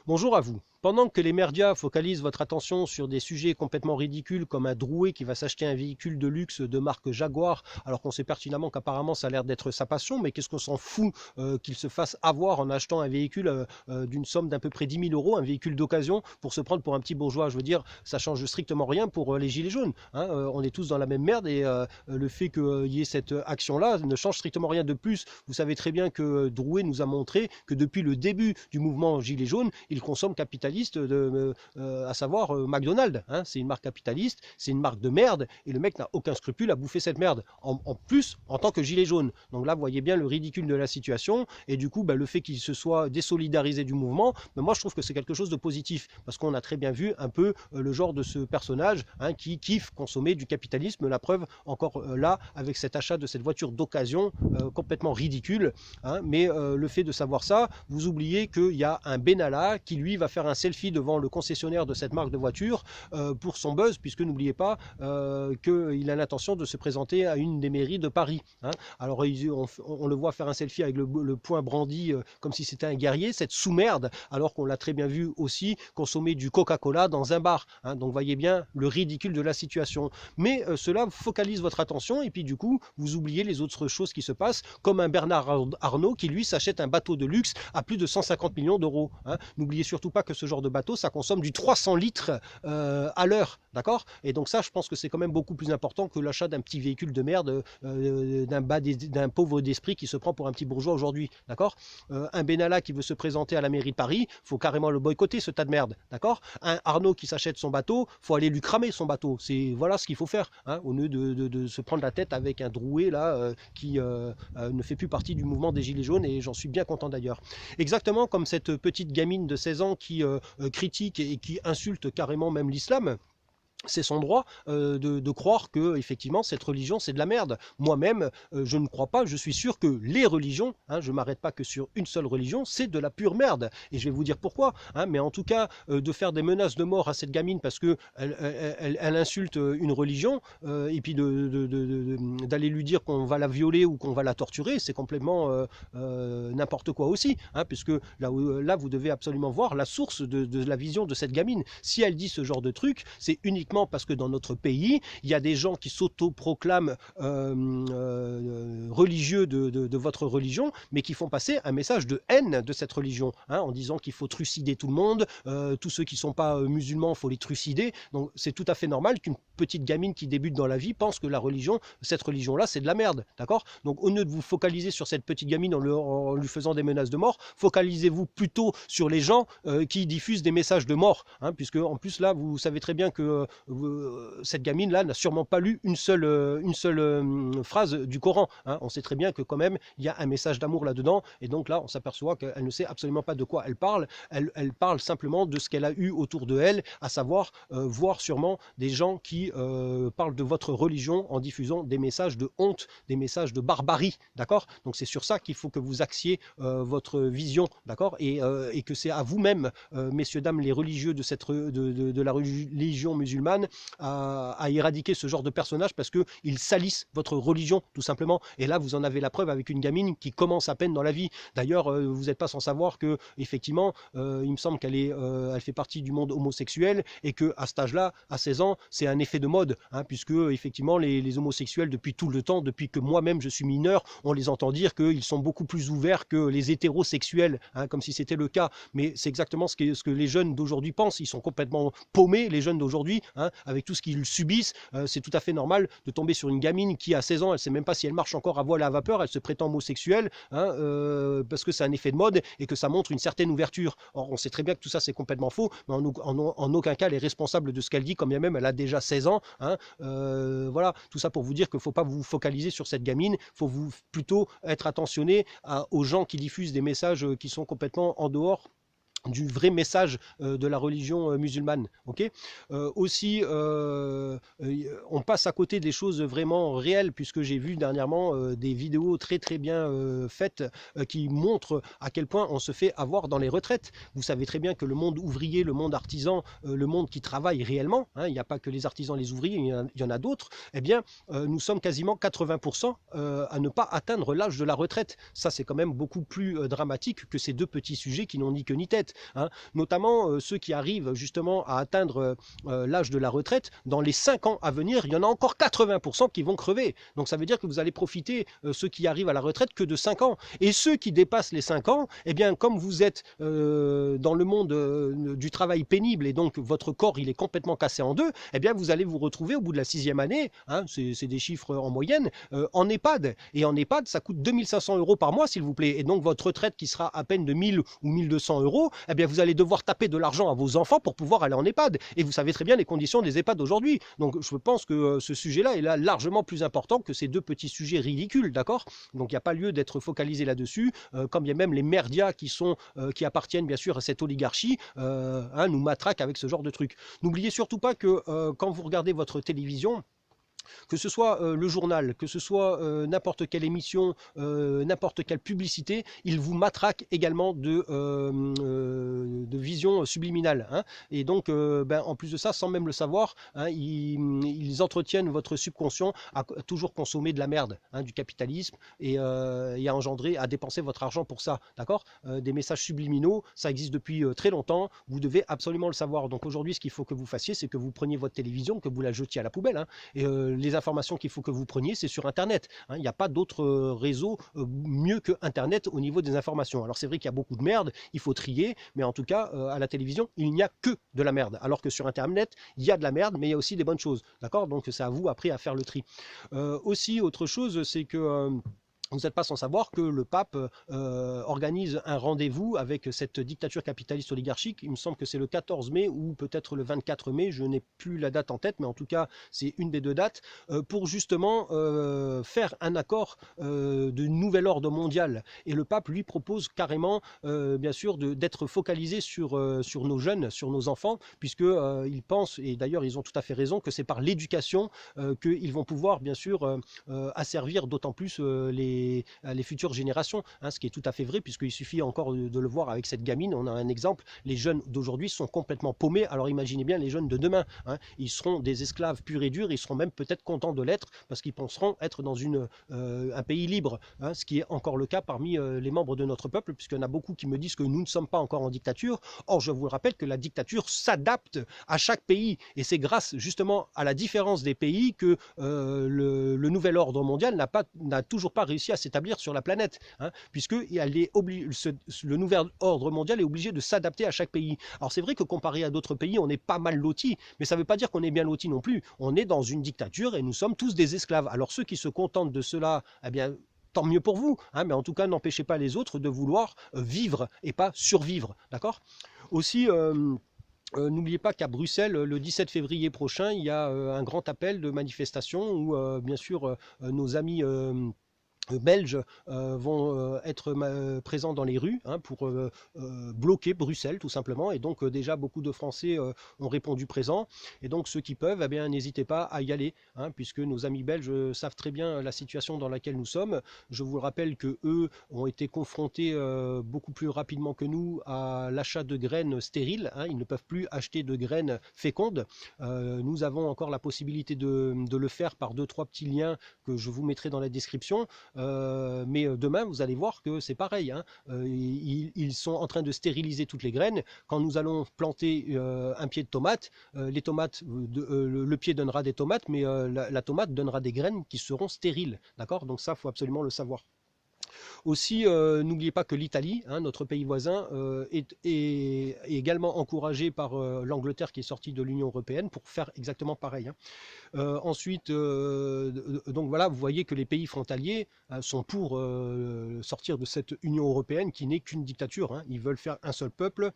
Bonjour à vous. Pendant que les médias focalisent votre attention sur des sujets complètement ridicules comme un Drouet qui va s'acheter un véhicule de luxe de marque Jaguar, alors qu'on sait pertinemment qu'apparemment ça a l'air d'être sa passion, mais qu'est-ce qu'on s'en fout qu'il se fasse avoir en achetant un véhicule d'une somme d'à peu près 10 000 euros, un véhicule d'occasion, pour se prendre pour un petit bourgeois. Je veux dire, ça change strictement rien pour les gilets jaunes. Hein. On est tous dans la même merde et le fait qu'il y ait cette action-là ne change strictement rien de plus. Vous savez très bien que Drouet nous a montré que depuis le début du mouvement gilets jaunes, il consomme capitaliste, à savoir McDonald's. Hein. C'est une marque capitaliste, c'est une marque de merde, et le mec n'a aucun scrupule à bouffer cette merde. En plus, en tant que gilet jaune. Donc là, vous voyez bien le ridicule de la situation, et du coup, le fait qu'il se soit désolidarisé du mouvement, moi je trouve que c'est quelque chose de positif, parce qu'on a très bien vu un peu le genre de ce personnage qui kiffe consommer du capitalisme. La preuve, encore là, avec cet achat de cette voiture d'occasion complètement ridicule. Mais le fait de savoir ça, vous oubliez qu'il y a un Benalla qui lui va faire un selfie devant le concessionnaire de cette marque de voiture pour son buzz, puisque n'oubliez pas qu'il a l'intention de se présenter à une des mairies de Paris. Alors on le voit faire un selfie avec le poing brandi comme si c'était un guerrier, cette sous-merde, alors qu'on l'a très bien vu aussi consommer du Coca-Cola dans un bar. Donc voyez bien le ridicule de la situation. Mais cela focalise votre attention et puis du coup vous oubliez les autres choses qui se passent, comme un Bernard Arnault qui lui s'achète un bateau de luxe à plus de 150 millions d'euros. N'oubliez surtout pas que ce genre de bateau, ça consomme du 300 litres à l'heure, d'accord? Et donc ça, je pense que c'est quand même beaucoup plus important que l'achat d'un petit véhicule de merde, d'un pauvre d'esprit qui se prend pour un petit bourgeois aujourd'hui, d'accord? Un Benalla qui veut se présenter à la mairie de Paris, faut carrément le boycotter, ce tas de merde, d'accord? Un Arnaud qui s'achète son bateau, faut aller lui cramer son bateau. Voilà ce qu'il faut faire, au lieu de se prendre la tête avec un Drouet là qui ne fait plus partie du mouvement des Gilets jaunes, et j'en suis bien content d'ailleurs. Exactement comme cette petite gamine de 16 ans qui critique et qui insulte carrément même l'islam. C'est son droit de croire que effectivement cette religion c'est de la merde. Moi-même je ne crois pas, je suis sûr que les religions, je ne m'arrête pas que sur une seule religion, c'est de la pure merde. Et je vais vous dire pourquoi. Mais en tout cas, de faire des menaces de mort à cette gamine parce que elle insulte une religion, et puis d'aller lui dire qu'on va la violer ou qu'on va la torturer, c'est complètement n'importe quoi aussi. Puisque là vous devez absolument voir la source de la vision de cette gamine. Si elle dit ce genre de truc, c'est uniquement parce que dans notre pays, il y a des gens qui s'auto-proclament religieux de votre religion, mais qui font passer un message de haine de cette religion, en disant qu'il faut trucider tout le monde, tous ceux qui ne sont pas musulmans, il faut les trucider. Donc c'est tout à fait normal qu'une petite gamine qui débute dans la vie pense que la religion, cette religion-là, c'est de la merde, d'accord? Donc au lieu de vous focaliser sur cette petite gamine en lui faisant des menaces de mort, focalisez-vous plutôt sur les gens qui diffusent des messages de mort, puisque en plus là, vous savez très bien que cette gamine-là n'a sûrement pas lu une seule phrase du Coran. On sait très bien que quand même, il y a un message d'amour là-dedans, et donc là, on s'aperçoit qu'elle ne sait absolument pas de quoi elle parle. Elle parle simplement de ce qu'elle a eu autour de elle, à savoir voir sûrement des gens qui parlent de votre religion en diffusant des messages de honte, des messages de barbarie, d'accord? Donc c'est sur ça qu'il faut que vous axiez votre vision, d'accord? Et que c'est à vous-même, messieurs, dames, les religieux de la religion musulmane, à éradiquer ce genre de personnage parce qu'ils salissent votre religion tout simplement. Et là vous en avez la preuve avec une gamine qui commence à peine dans la vie. D'ailleurs vous n'êtes pas sans savoir que effectivement il me semble elle fait partie du monde homosexuel, et que à cet âge-là, à 16 ans, c'est un effet de mode, puisque effectivement les homosexuels depuis tout le temps, depuis que moi-même je suis mineur, on les entend dire qu'ils sont beaucoup plus ouverts que les hétérosexuels, comme si c'était le cas. Mais c'est exactement ce que les jeunes d'aujourd'hui pensent. Ils sont complètement paumés, les jeunes d'aujourd'hui, avec tout ce qu'ils subissent. C'est tout à fait normal de tomber sur une gamine qui a 16 ans, elle ne sait même pas si elle marche encore à voile à vapeur, elle se prétend homosexuelle, parce que c'est un effet de mode et que ça montre une certaine ouverture. Or on sait très bien que tout ça c'est complètement faux, mais en aucun cas elle est responsable de ce qu'elle dit, quand bien même elle a déjà 16 ans. Voilà, tout ça pour vous dire qu'il ne faut pas vous focaliser sur cette gamine, il faut plutôt être attentionné aux gens qui diffusent des messages qui sont complètement en dehors du vrai message de la religion musulmane. Okay, aussi, on passe à côté des choses vraiment réelles, puisque j'ai vu dernièrement des vidéos très très bien faites qui montrent à quel point on se fait avoir dans les retraites. Vous savez très bien que le monde ouvrier, le monde artisan, le monde qui travaille réellement, il n'y a pas que les artisans, les ouvriers, il y en a d'autres, eh bien, nous sommes quasiment 80% à ne pas atteindre l'âge de la retraite. Ça, c'est quand même beaucoup plus dramatique que ces deux petits sujets qui n'ont ni queue ni tête. hein, notamment ceux qui arrivent justement à atteindre l'âge de la retraite. Dans les 5 ans à venir, il y en a encore 80% qui vont crever. Donc ça veut dire que vous allez profiter, ceux qui arrivent à la retraite, que de 5 ans. Et ceux qui dépassent les 5 ans, eh bien, comme vous êtes dans le monde du travail pénible et donc votre corps il est complètement cassé en deux, eh bien, vous allez vous retrouver au bout de la 6e année, hein, c'est des chiffres en moyenne, en EHPAD. Et en EHPAD, ça coûte 2500 euros par mois, s'il vous plaît. Et donc, votre retraite qui sera à peine de 1000 ou 1200 euros, eh bien, vous allez devoir taper de l'argent à vos enfants pour pouvoir aller en EHPAD. Et vous savez très bien les conditions des EHPAD aujourd'hui. Donc, je pense que ce sujet-là est là largement plus important que ces deux petits sujets ridicules, d'accord? Donc, il n'y a pas lieu d'être focalisé là-dessus, quand bien même les merdias qui appartiennent bien sûr à cette oligarchie hein, nous matraquent avec ce genre de trucs. N'oubliez surtout pas que quand vous regardez votre télévision, que ce soit le journal, que ce soit n'importe quelle émission, n'importe quelle publicité, ils vous matraquent également de vision subliminale. Hein. Et donc, en plus de ça, sans même le savoir, hein, ils entretiennent votre subconscient à toujours consommer de la merde, hein, du capitalisme, et à engendrer, à dépenser votre argent pour ça. D'accord? Des messages subliminaux, ça existe depuis très longtemps, vous devez absolument le savoir. Donc aujourd'hui, ce qu'il faut que vous fassiez, c'est que vous preniez votre télévision, que vous la jetiez à la poubelle, hein, et les informations qu'il faut que vous preniez, c'est sur Internet. Hein. Il n'y a pas d'autre réseau mieux que Internet au niveau des informations. Alors c'est vrai qu'il y a beaucoup de merde, il faut trier, mais en tout cas, à la télévision, il n'y a que de la merde. Alors que sur Internet, il y a de la merde, mais il y a aussi des bonnes choses. D'accord? Donc c'est à vous après à faire le tri. Aussi, autre chose, c'est que vous n'êtes pas sans savoir que le pape organise un rendez-vous avec cette dictature capitaliste oligarchique. Il me semble que c'est le 14 mai ou peut-être le 24 mai, je n'ai plus la date en tête, mais en tout cas c'est une des deux dates, pour justement faire un accord de nouvel ordre mondial. Et le pape lui propose carrément, bien sûr, d'être focalisé sur nos jeunes, sur nos enfants, puisque ils pensent, et d'ailleurs ils ont tout à fait raison, que c'est par l'éducation qu'ils vont pouvoir bien sûr asservir d'autant plus les futures générations, hein, ce qui est tout à fait vrai, puisqu'il suffit encore de le voir avec cette gamine. On a un exemple, les jeunes d'aujourd'hui sont complètement paumés, alors imaginez bien les jeunes de demain, hein, ils seront des esclaves purs et durs, ils seront même peut-être contents de l'être, parce qu'ils penseront être dans un pays libre, hein, ce qui est encore le cas parmi les membres de notre peuple, puisqu'il y en a beaucoup qui me disent que nous ne sommes pas encore en dictature. Or, je vous rappelle que la dictature s'adapte à chaque pays, et c'est grâce justement à la différence des pays que le nouvel ordre mondial n'a toujours pas réussi à s'établir sur la planète, hein, puisque le nouvel ordre mondial est obligé de s'adapter à chaque pays. Alors c'est vrai que comparé à d'autres pays, on est pas mal lotis, mais ça ne veut pas dire qu'on est bien lotis non plus. On est dans une dictature et nous sommes tous des esclaves. Alors ceux qui se contentent de cela, eh bien, tant mieux pour vous, hein, mais en tout cas, n'empêchez pas les autres de vouloir vivre et pas survivre, d'accord? Aussi, n'oubliez pas qu'à Bruxelles, le 17 février prochain, il y a un grand appel de manifestation où, bien sûr, nos amis belges vont être présents dans les rues, hein, pour bloquer Bruxelles tout simplement, et donc déjà beaucoup de Français ont répondu présent, et donc ceux qui peuvent, eh bien n'hésitez pas à y aller, hein, puisque nos amis belges savent très bien la situation dans laquelle nous sommes. Je vous rappelle que eux ont été confrontés beaucoup plus rapidement que nous à l'achat de graines stériles, hein, ils ne peuvent plus acheter de graines fécondes. Nous avons encore la possibilité de le faire par 2-3 petits liens que je vous mettrai dans la description. Mais demain, vous allez voir que c'est pareil, hein. Ils sont en train de stériliser toutes les graines. Quand nous allons planter un pied de tomate, les tomates, le pied donnera des tomates, mais la tomate donnera des graines qui seront stériles. D'accord? Donc ça, il faut absolument le savoir. Aussi, n'oubliez pas que l'Italie, hein, notre pays voisin, est également encouragé par l'Angleterre qui est sortie de l'Union européenne pour faire exactement pareil. Hein. Ensuite, donc voilà, vous voyez que les pays frontaliers sont pour sortir de cette Union européenne qui n'est qu'une dictature. Hein. Ils veulent faire un seul peuple.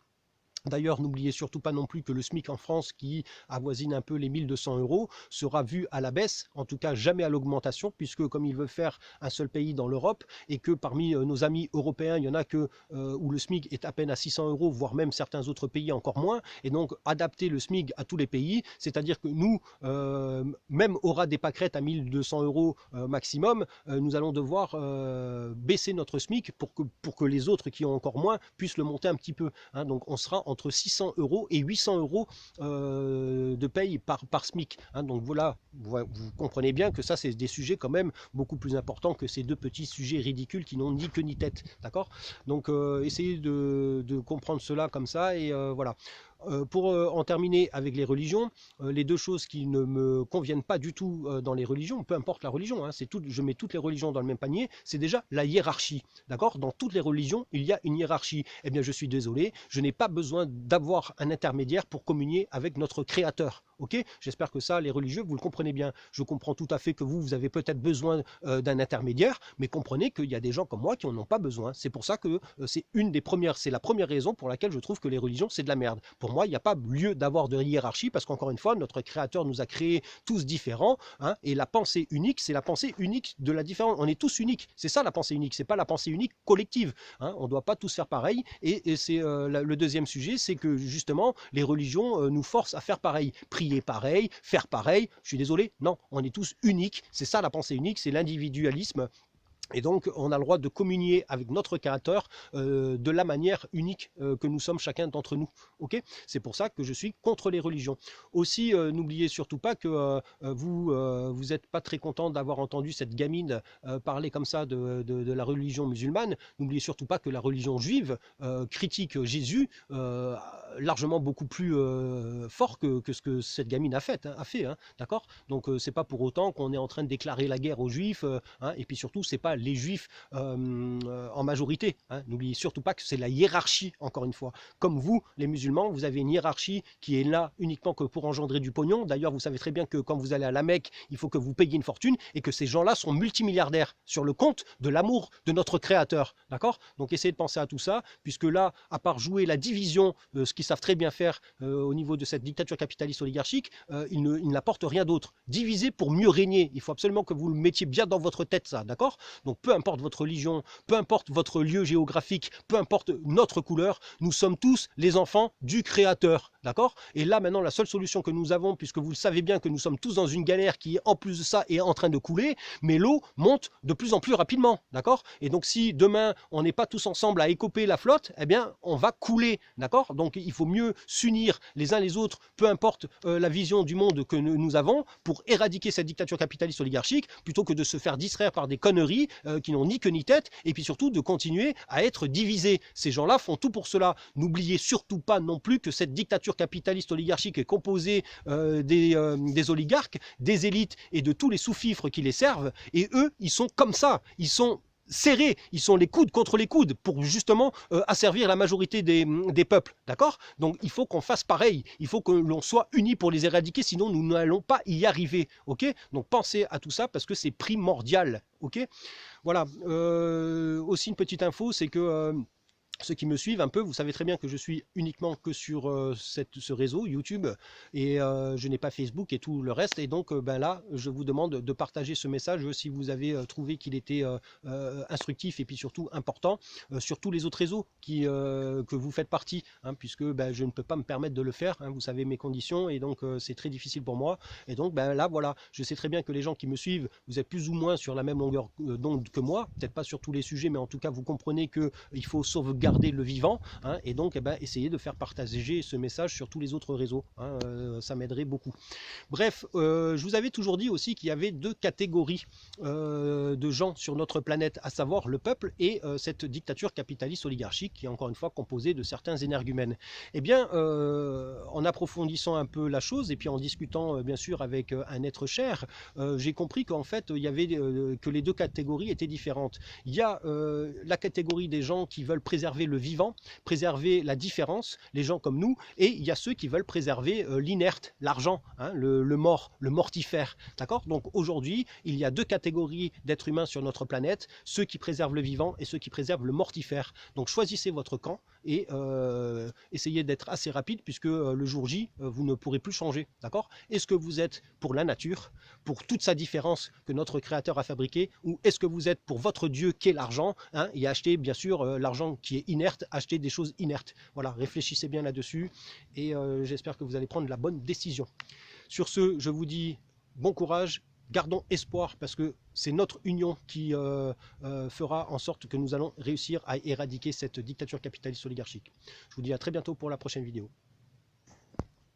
D'ailleurs, n'oubliez surtout pas non plus que le SMIC en France, qui avoisine un peu les 1200 euros, sera vu à la baisse, en tout cas jamais à l'augmentation, puisque comme il veut faire un seul pays dans l'Europe, et que parmi nos amis européens, il y en a que où le SMIC est à peine à 600 euros, voire même certains autres pays encore moins, et donc adapter le SMIC à tous les pays, c'est-à-dire que nous, même au ras des pâquerettes à 1200 euros maximum, nous allons devoir baisser notre SMIC pour que les autres qui ont encore moins puissent le monter un petit peu. Hein, donc on sera entre 600 € et 800 € de paye par SMIC. Hein. Donc voilà, vous comprenez bien que ça, c'est des sujets quand même beaucoup plus importants que ces deux petits sujets ridicules qui n'ont ni queue ni tête. D'accord? Donc essayez de comprendre cela comme ça, et voilà. Pour en terminer avec les religions, les deux choses qui ne me conviennent pas du tout dans les religions, peu importe la religion, hein, je mets toutes les religions dans le même panier, c'est déjà la hiérarchie. D'accord? Dans toutes les religions, il y a une hiérarchie. Eh bien, je suis désolé, je n'ai pas besoin d'avoir un intermédiaire pour communier avec notre Créateur. Ok? J'espère que ça, les religieux, vous le comprenez bien. Je comprends tout à fait que vous avez peut-être besoin d'un intermédiaire, mais comprenez qu'il y a des gens comme moi qui n'en ont pas besoin. C'est pour ça que c'est la première raison pour laquelle je trouve que les religions, c'est de la merde. Pour moi, il n'y a pas lieu d'avoir de hiérarchie, parce qu'encore une fois, notre Créateur nous a créés tous différents, hein, et la pensée unique, c'est la pensée unique de la différence. On est tous uniques. C'est ça la pensée unique. C'est pas la pensée unique collective. Hein. On ne doit pas tous faire pareil. Et c'est le deuxième sujet, c'est que justement, les religions nous forcent à faire pareil. Prier pareil, faire pareil, je suis désolé, non, on est tous uniques, c'est ça la pensée unique, c'est l'individualisme. Et donc, on a le droit de communier avec notre Créateur de la manière unique que nous sommes chacun d'entre nous. Okay, c'est pour ça que je suis contre les religions. Aussi, n'oubliez surtout pas que vous n'êtes pas très content d'avoir entendu cette gamine parler comme ça de la religion musulmane. N'oubliez surtout pas que la religion juive critique Jésus largement beaucoup plus fort que ce que cette gamine a fait. Hein, d'accord? Donc, c'est pas pour autant qu'on est en train de déclarer la guerre aux Juifs. Hein, et puis surtout, c'est pas les Juifs en majorité. Hein. N'oubliez surtout pas que c'est la hiérarchie, encore une fois. Comme vous, les musulmans, vous avez une hiérarchie qui est là uniquement que pour engendrer du pognon. D'ailleurs, vous savez très bien que quand vous allez à la Mecque, il faut que vous payiez une fortune, et que ces gens-là sont multimilliardaires sur le compte de l'amour de notre Créateur. D'accord? Donc essayez de penser à tout ça, puisque là, à part jouer la division, ce qu'ils savent très bien faire au niveau de cette dictature capitaliste oligarchique, ils n'apportent rien d'autre. Diviser pour mieux régner. Il faut absolument que vous le mettiez bien dans votre tête, ça. D'accord? Donc peu importe votre religion, peu importe votre lieu géographique, peu importe notre couleur, nous sommes tous les enfants du Créateur. D'accord? Et là, maintenant, la seule solution que nous avons, puisque vous le savez bien que nous sommes tous dans une galère qui, en plus de ça, est en train de couler, mais l'eau monte de plus en plus rapidement. D'accord? Et donc, si demain, on n'est pas tous ensemble à écoper la flotte, eh bien, on va couler. D'accord? Donc, il faut mieux s'unir les uns les autres, peu importe la vision du monde que nous avons, pour éradiquer cette dictature capitaliste oligarchique, plutôt que de se faire distraire par des conneries qui n'ont ni queue ni tête, et puis surtout de continuer à être divisés. Ces gens-là font tout pour cela. N'oubliez surtout pas non plus que cette dictature capitaliste oligarchique est composée des oligarques, des élites et de tous les sous-fifres qui les servent, et eux, ils sont comme ça, ils sont serrés, ils sont les coudes contre les coudes pour justement asservir la majorité des peuples, d'accord? Donc il faut qu'on fasse pareil, il faut que l'on soit unis pour les éradiquer, sinon nous n'allons pas y arriver, ok? Donc pensez à tout ça parce que c'est primordial, ok? Voilà, aussi une petite info, c'est que ceux qui me suivent un peu, vous savez très bien que je suis uniquement que sur ce réseau YouTube, et je n'ai pas Facebook et tout le reste, et donc ben là je vous demande de partager ce message si vous avez trouvé qu'il était instructif et puis surtout important sur tous les autres réseaux que vous faites partie, hein, puisque ben, je ne peux pas me permettre de le faire, hein, vous savez mes conditions, et donc c'est très difficile pour moi, et donc ben là voilà, je sais très bien que les gens qui me suivent, vous êtes plus ou moins sur la même longueur d'onde que moi, peut-être pas sur tous les sujets, mais en tout cas vous comprenez qu'il faut sauvegarder le vivant, hein, et donc eh ben, essayez de faire partager ce message sur tous les autres réseaux, hein, ça m'aiderait beaucoup. Bref, je vous avais toujours dit aussi qu'il y avait deux catégories de gens sur notre planète, à savoir le peuple et cette dictature capitaliste oligarchique qui est encore une fois composée de certains énergumènes. Eh bien, en approfondissant un peu la chose et puis en discutant bien sûr avec un être cher, j'ai compris qu'en fait il y avait que les deux catégories étaient différentes. Il y a la catégorie des gens qui veulent préserver le vivant, préserver la différence, les gens comme nous, et il y a ceux qui veulent préserver l'inerte, l'argent, hein, le mort, le mortifère. D'accord? Donc aujourd'hui, il y a deux catégories d'êtres humains sur notre planète, ceux qui préservent le vivant et ceux qui préservent le mortifère. Donc choisissez votre camp et essayez d'être assez rapide, puisque le jour J, vous ne pourrez plus changer. D'accord? Est-ce que vous êtes pour la nature, pour toute sa différence que notre Créateur a fabriquée, ou est-ce que vous êtes pour votre Dieu qui est l'argent, hein, et acheter bien sûr l'argent qui est inerte, acheter des choses inertes. Voilà, réfléchissez bien là-dessus, et j'espère que vous allez prendre la bonne décision. Sur ce, je vous dis bon courage gardons espoir parce que c'est notre union qui fera en sorte que nous allons réussir à éradiquer cette dictature capitaliste oligarchique. Je vous dis à très bientôt pour la prochaine vidéo.